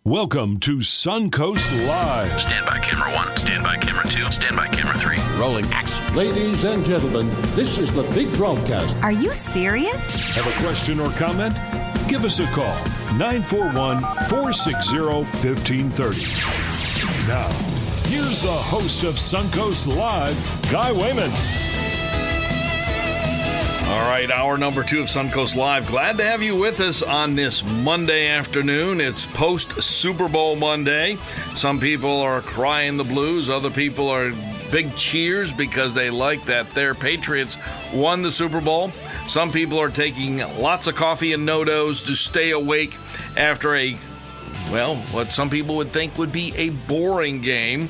Welcome to Suncoast Live. Stand by camera 1, stand by camera 2, stand by camera 3. Rolling action. Ladies and gentlemen, this is the big broadcast. Are you serious? Have a question or comment? Give us a call. 941-460-1530. Now, here's the host of Suncoast Live, Guy Wayman. All right, hour number 2 of Suncoast Live. Glad to have you with us on this Monday afternoon. It's post-Super Bowl Monday. Some people are crying the blues. Other people are big cheers because they like that their Patriots won the Super Bowl. Some people are taking lots of coffee and no-dos to stay awake after what some people would think would be a boring game.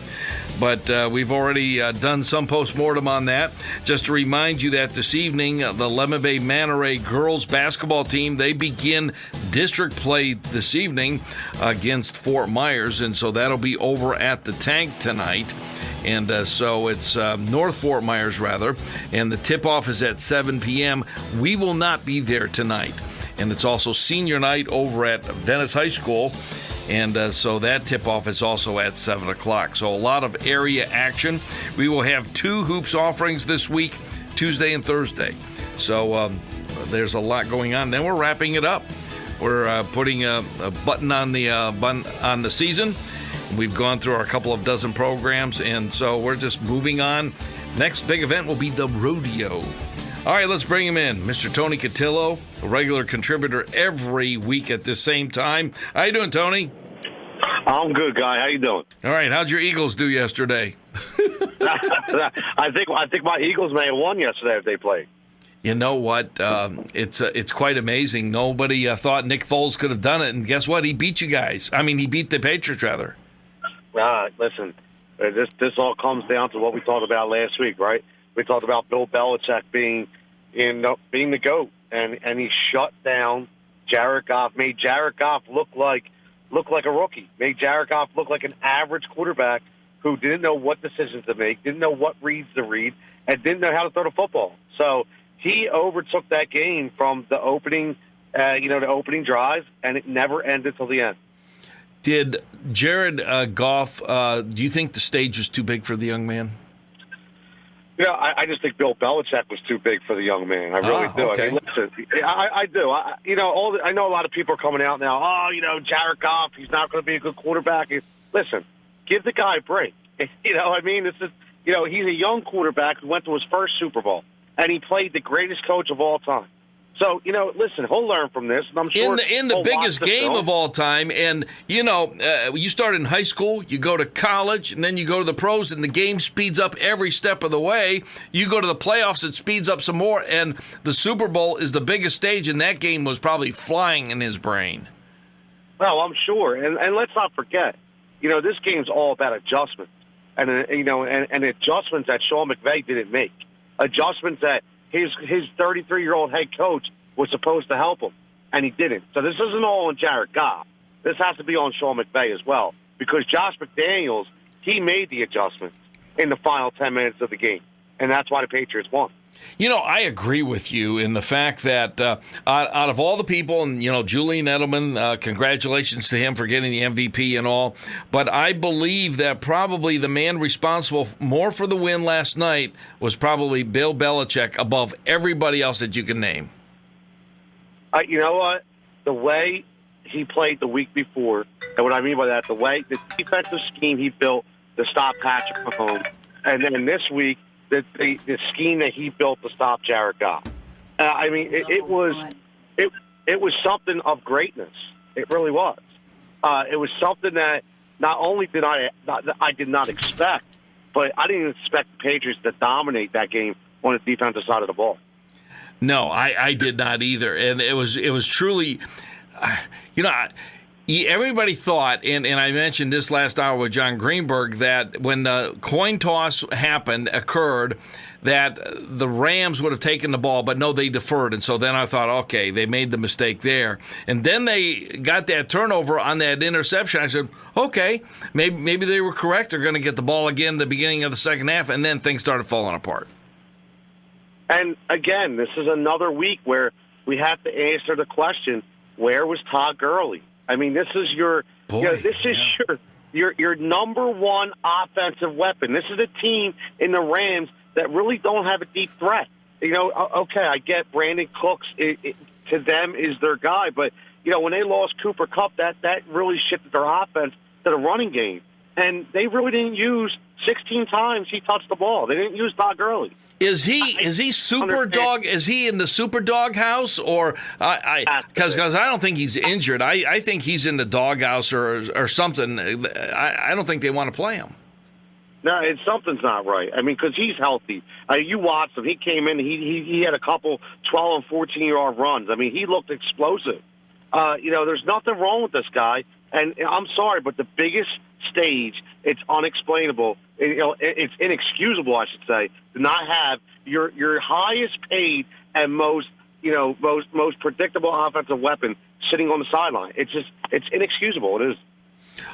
But we've already done some postmortem on that. Just to remind you that this evening, the Lemon Bay Manta Ray girls basketball team, they begin district play this evening against Fort Myers. And so that'll be over at the Tank tonight. And so it's North Fort Myers, rather. And the tip-off is at 7 p.m. We will not be there tonight. And it's also senior night over at Venice High School. And so that tip-off is also at 7 o'clock. So a lot of area action. We will have 2 hoops offerings this week, Tuesday and Thursday. So there's a lot going on. Then we're wrapping it up. We're putting a button on the season. We've gone through our couple of dozen programs, and so we're just moving on. Next big event will be the rodeo. All right, let's bring him in. Mr. Tony Cotillo, a regular contributor every week at this same time. How you doing, Tony? I'm good, Guy. How you doing? All right, how'd your Eagles do yesterday? I think my Eagles may have won yesterday if they played. You know what? It's quite amazing. Nobody thought Nick Foles could have done it, and guess what? He beat you guys. I mean, he beat the Patriots, rather. Listen, this all comes down to what we talked about last week, right? We talked about Bill Belichick being the GOAT, and he shut down Jared Goff, made Jared Goff look like a rookie, made Jared Goff look like an average quarterback who didn't know what decisions to make, didn't know what reads to read, and didn't know how to throw the football. So he overtook that game from the opening drive, and it never ended till the end. Did Jared Goff? Do you think the stage was too big for the young man? Yeah, I just think Bill Belichick was too big for the young man. I really do. Okay. I mean, listen, I do. I know a lot of people are coming out now. Jared Goff, he's not going to be a good quarterback. Listen, give the guy a break. He's a young quarterback who went to his first Super Bowl, and he played the greatest coach of all time. So, listen, he'll learn from this, and I'm sure in the biggest game of all time. And, you start in high school, you go to college, and then you go to the pros, and the game speeds up every step of the way. You go to the playoffs, it speeds up some more, and the Super Bowl is the biggest stage, and that game was probably flying in his brain. Well, I'm sure. And let's not forget, this game's all about adjustments. And adjustments that Sean McVay didn't make. Adjustments that his 33-year-old head coach was supposed to help him, and he didn't. So this isn't all on Jared Goff. This has to be on Sean McVay as well, because Josh McDaniels, he made the adjustments in the final 10 minutes of the game, and that's why the Patriots won. I agree with you in the fact that out of all the people, and, Julian Edelman, congratulations to him for getting the MVP and all, but I believe that probably the man responsible more for the win last night was probably Bill Belichick above everybody else that you can name. You know what? The way he played the week before, and what I mean by that, the defensive scheme he built to stop Patrick Mahomes, and then this week, the scheme that he built to stop Jared Goff. It was something of greatness. It really was. It was something that not only did I did not expect, but I didn't expect the Patriots to dominate that game on the defensive side of the ball. No, I did not either, and it was truly, everybody thought, and I mentioned this last hour with John Greenberg, that when the coin toss occurred, that the Rams would have taken the ball, but no, they deferred. And so then I thought, okay, they made the mistake there. And then they got that turnover on that interception. I said, okay, maybe they were correct. They're going to get the ball again at the beginning of the second half, and then things started falling apart. And again, this is another week where we have to answer the question, where was Todd Gurley? I mean, this is your Boy, this is your number one offensive weapon. This is a team in the Rams that really don't have a deep threat. Okay, I get Brandon Cooks to them is their guy, but when they lost Cooper Kupp, that really shifted their offense to the running game, and they really didn't use 16 times he touched the ball. They didn't use Todd Gurley. Is he super dog? Is he in the super dog house, or because I don't think he's injured. I think he's in the dog house or something. I don't think they want to play him. No, something's not right. I mean, because he's healthy. You watched him. He came in. He had a couple 12 and 14-yard runs. I mean, he looked explosive. There's nothing wrong with this guy. And I'm sorry, but the biggest stage, it's unexplainable. It's inexcusable, I should say, to not have your highest paid and most predictable offensive weapon sitting on the sideline. It's inexcusable. It is.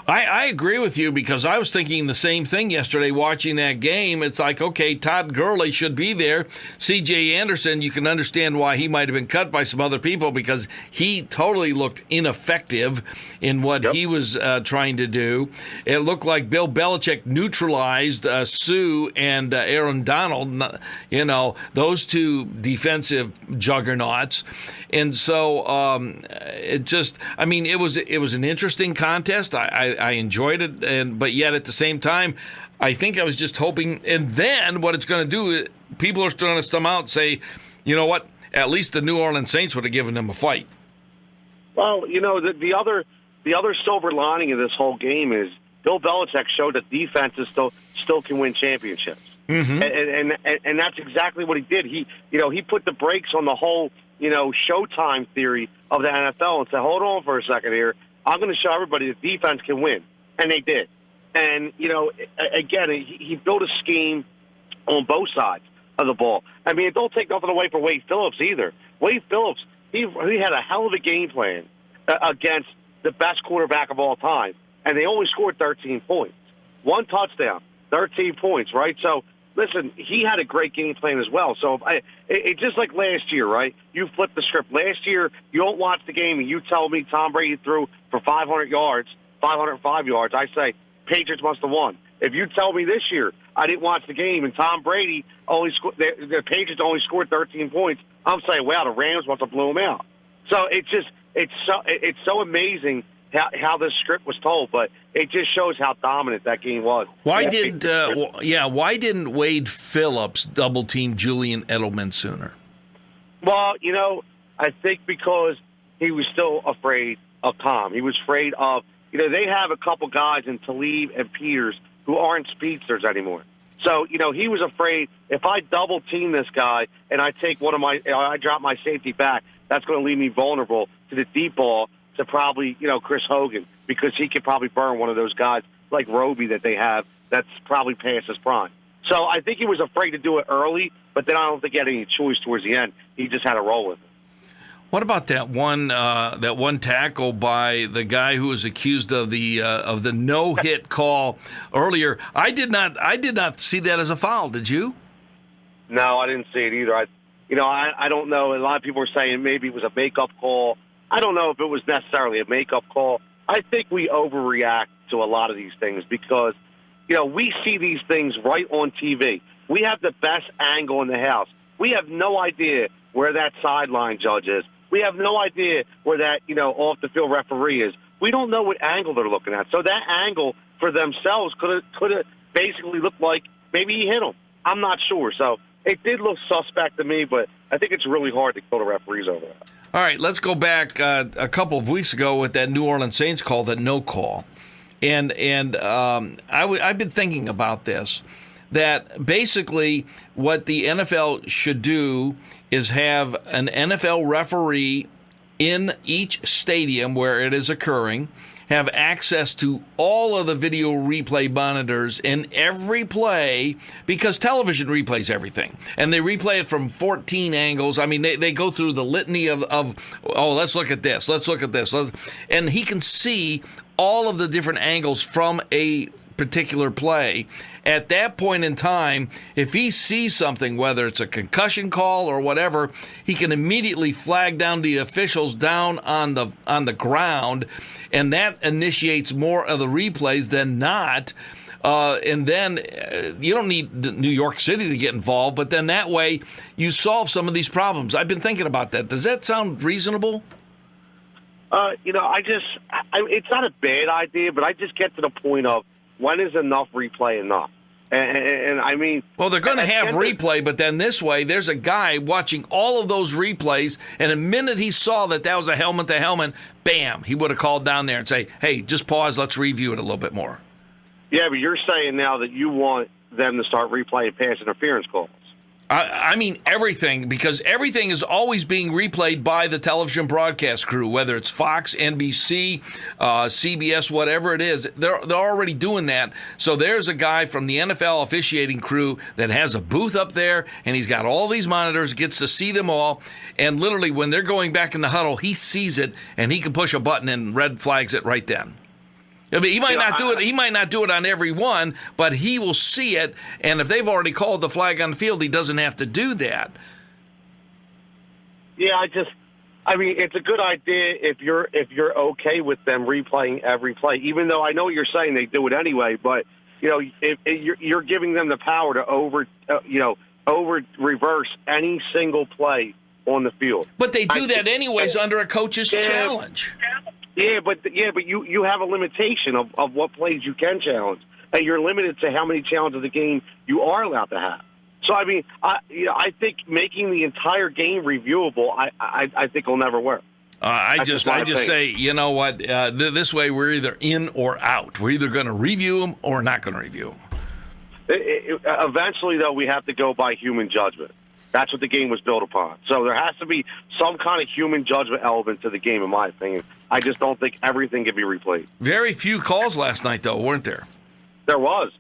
I agree with you, because I was thinking the same thing yesterday watching that game. It's like, okay, Todd Gurley should be there. C.J. Anderson, you can understand why he might have been cut by some other people, because he totally looked ineffective in what he was trying to do. It looked like Bill Belichick neutralized Sue and Aaron Donald, those two defensive juggernauts. And so it was an interesting contest. I enjoyed it, but yet at the same time, I think I was just hoping. And then what it's going to do, people are going to come out and say, you know what? At least the New Orleans Saints would have given them a fight. Well, the other silver lining of this whole game is Bill Belichick showed that defenses still can win championships, and that's exactly what he did. He put the brakes on the whole Showtime theory of the NFL and said, hold on for a second here. I'm going to show everybody that defense can win. And they did. And, again, he built a scheme on both sides of the ball. I mean, don't take nothing away from Wade Phillips either. Wade Phillips, he had a hell of a game plan against the best quarterback of all time. And they only scored 13 points. 1 touchdown, 13 points, right? So, listen, he had a great game plan as well. So it's just like last year, right? You flip the script. Last year, you don't watch the game and you tell me Tom Brady threw for 500 yards, 505 yards. I say Patriots must have won. If you tell me this year I didn't watch the game and Tom Brady only the Patriots only scored 13 points, I'm saying, wow, the Rams must have blew them out. So it's so amazing how this script was told, but it just shows how dominant that game was. Why didn't Wade Phillips double team Julian Edelman sooner? Well, I think because he was still afraid of Tom. He was afraid of, they have a couple guys in Talib and Peters who aren't speedsters anymore. So, he was afraid if I double team this guy and I take I drop my safety back, that's going to leave me vulnerable to the deep ball to probably, Chris Hogan, because he could probably burn one of those guys like Roby that they have that's probably past his prime. So I think he was afraid to do it early, but then I don't think he had any choice towards the end. He just had to roll with it. What about that one tackle by the guy who was accused of the no-hit call earlier? I did not see that as a foul. Did you? No, I didn't see it either. I don't know. A lot of people are saying maybe it was a makeup call. I don't know if it was necessarily a makeup call. I think we overreact to a lot of these things because, we see these things right on TV. We have the best angle in the house. We have no idea where that sideline judge is. We have no idea where that, off-the-field referee is. We don't know what angle they're looking at. So that angle for themselves could have basically looked like maybe he hit him. I'm not sure. So it did look suspect to me, but I think it's really hard to kill the referees over that. All right, let's go back a couple of weeks ago with that New Orleans Saints call, that no call. And I've been thinking about this, that basically what the NFL should do is have an NFL referee in each stadium where it is occurring, have access to all of the video replay monitors in every play, because television replays everything. And they replay it from 14 angles. I mean, they go through the litany of let's look at this, let's look at this. And he can see all of the different angles from a particular play. At that point in time, if he sees something, whether it's a concussion call or whatever, he can immediately flag down the officials down on the ground, and that initiates more of the replays than not. And then you don't need New York City to get involved, but then that way you solve some of these problems. I've been thinking about that. Does that sound reasonable? It's not a bad idea, but I just get to the point of when is enough replay enough? And I mean... Well, they're going to have replay, but then this way, there's a guy watching all of those replays, and the minute he saw that was a helmet-to-helmet, bam, he would have called down there and say, hey, just pause, let's review it a little bit more. Yeah, but you're saying now that you want them to start replaying pass interference calls. I mean everything, because everything is always being replayed by the television broadcast crew, whether it's Fox, NBC, CBS, whatever it is. They're already doing that. So there's a guy from the NFL officiating crew that has a booth up there, and he's got all these monitors, gets to see them all, and literally when they're going back in the huddle, he sees it, and he can push a button and red flags it right then. I mean, he might not do it. He might not do it on every one, but he will see it. And if they've already called the flag on the field, he doesn't have to do that. Yeah, I mean, it's a good idea if you're okay with them replaying every play. Even though I know you're saying they do it anyway, but if you're giving them the power to over reverse any single play on the field. But they do that anyways under a coach's challenge. Yeah, but you have a limitation of what plays you can challenge, and you're limited to how many challenges of the game you are allowed to have. So I mean, I think making the entire game reviewable, I think will never work. I just say, you know what? This way, we're either in or out. We're either going to review them or not going to review them. Eventually, though, we have to go by human judgment. That's what the game was built upon. So there has to be some kind of human judgment element to the game, in my opinion. I just don't think everything can be replayed. Very few calls last night, though, weren't there? There was.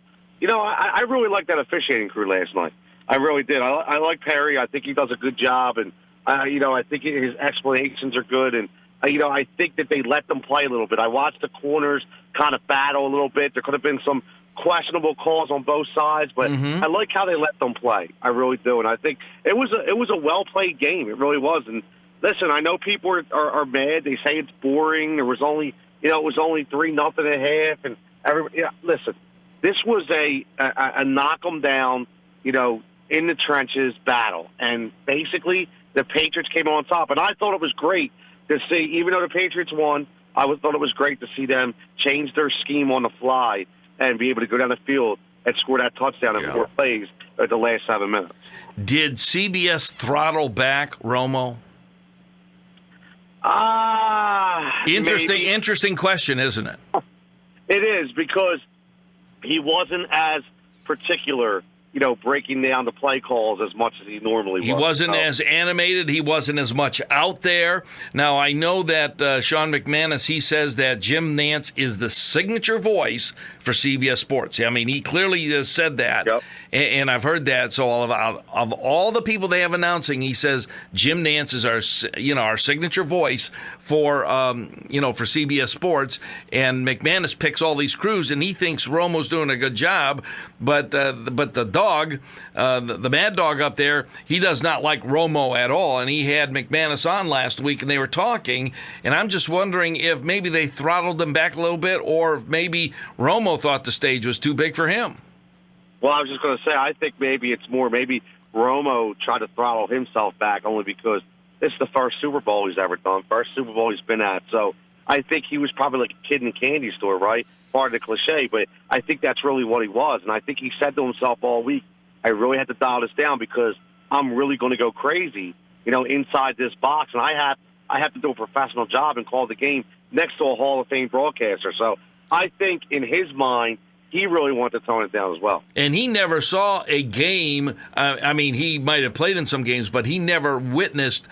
I really liked that officiating crew last night. I really did. I like Perry. I think he does a good job, and I think his explanations are good. And I think that they let them play a little bit. I watched the corners kind of battle a little bit. There could have been some questionable calls on both sides, but I like how they let them play. I really do, and I think it was a well played game. It really was. And listen, I know people are mad. They say it's boring. There was only it was only 3-0 at half, and listen, this was a knock them down, in the trenches battle, and basically the Patriots came on top. And I thought it was great to see, even though the Patriots won, I thought it was great to see them change their scheme on the fly and be able to go down the field and score that touchdown in 4 plays at the last 7 minutes. Did CBS throttle back Romo? Interesting question, isn't it? It is, because he wasn't as particular, breaking down the play calls as much as he normally was. He wasn't as animated. He wasn't as much out there. Now, I know that Sean McManus, he says that Jim Nantz is the signature voice for CBS Sports. I mean, he clearly has said that, and I've heard that. So of all the people they have announcing, he says Jim Nantz is our signature voice for for CBS Sports, and McManus picks all these crews, and he thinks Romo's doing a good job, but the dog, the mad dog up there, he does not like Romo at all, and he had McManus on last week, and they were talking, and I'm just wondering if maybe they throttled them back a little bit, or if maybe Romo thought the stage was too big for him. Well, I was just going to say, I think maybe Romo tried to throttle himself back only because this is the first Super Bowl he's ever done, first Super Bowl he's been at. So I think he was probably like a kid in a candy store, right? Part of the cliche, but I think that's really what he was. And I think he said to himself all week, I really had to dial this down because I'm really going to go crazy, inside this box. And I have to do a professional job and call the game next to a Hall of Fame broadcaster. So I think in his mind, he really wanted to tone it down as well. And he never saw a game. He might have played in some games, but he never witnessed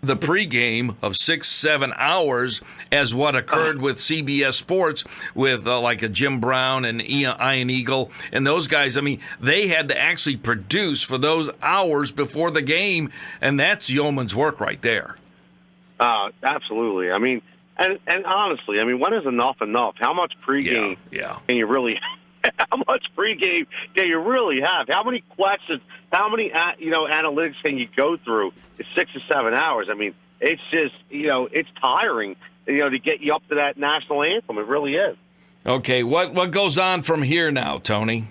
the pregame of 6-7 hours as what occurred with CBS Sports with like a Jim Brown and Ian Eagle and those guys. I mean, they had to actually produce for those hours before the game, and that's yeoman's work right there. Absolutely. I mean, and honestly, when is enough? How much pregame can you really how much pregame do you really have? How many questions? How many analytics can you go through in 6 to 7 hours? I mean, it's just it's tiring. To get you up to that national anthem, it really is. Okay, what goes on from here now, Tony?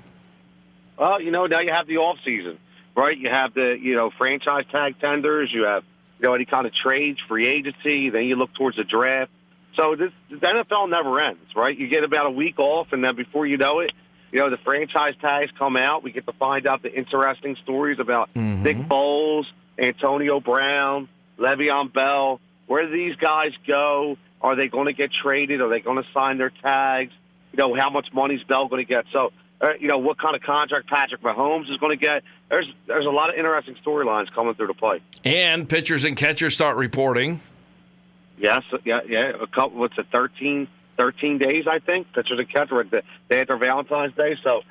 Well, now you have the off season, right? You have the franchise tag tenders. You have any kind of trades, free agency. Then you look towards the draft. So the NFL never ends, right? You get about a week off, and then before you know it, the franchise tags come out. We get to find out the interesting stories about Nick Foles, Antonio Brown, Le'Veon Bell. Where do these guys go? Are they going to get traded? Are they going to sign their tags? How much money is Bell going to get? So, what kind of contract Patrick Mahomes is going to get? There's a lot of interesting storylines coming through the play. And pitchers and catchers start reporting. Yes, yeah. A couple. What's it? 13 days, I think. Pitchers and catchers. They had their Valentine's Day. So,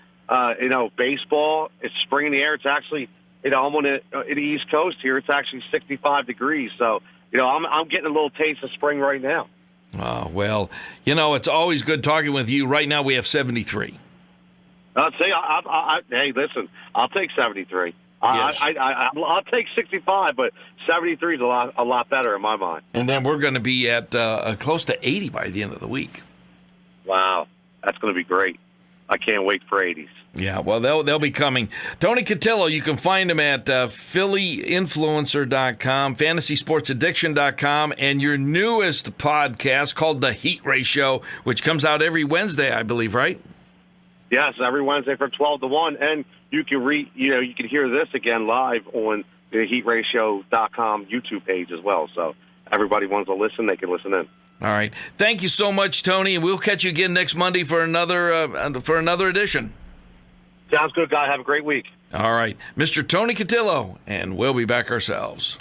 baseball. It's spring in the air. It's actually, I'm on the East Coast here. It's actually 65 degrees. So. I'm getting a little taste of spring right now. Oh, well, it's always good talking with you. Right now we have 73. Hey, listen, I'll take 73. Yes. I'll take 65, but 73 is a lot better in my mind. And then we're going to be at close to 80 by the end of the week. Wow, that's going to be great. I can't wait for 80s. Yeah, well, they'll be coming. Tony Cotillo, you can find him at phillyinfluencer.com, fantasysportsaddiction.com, and your newest podcast called The Heat Ratio, which comes out every Wednesday, I believe, right? Yes, every Wednesday from 12 to 1, and you can you can hear this again live on the heatratio.com YouTube page as well. So everybody wants to listen, they can listen in. All right. Thank you so much, Tony, and we'll catch you again next Monday for another edition. Sounds good, guy. Have a great week. All right. Mr. Tony Cotillo, and we'll be back ourselves.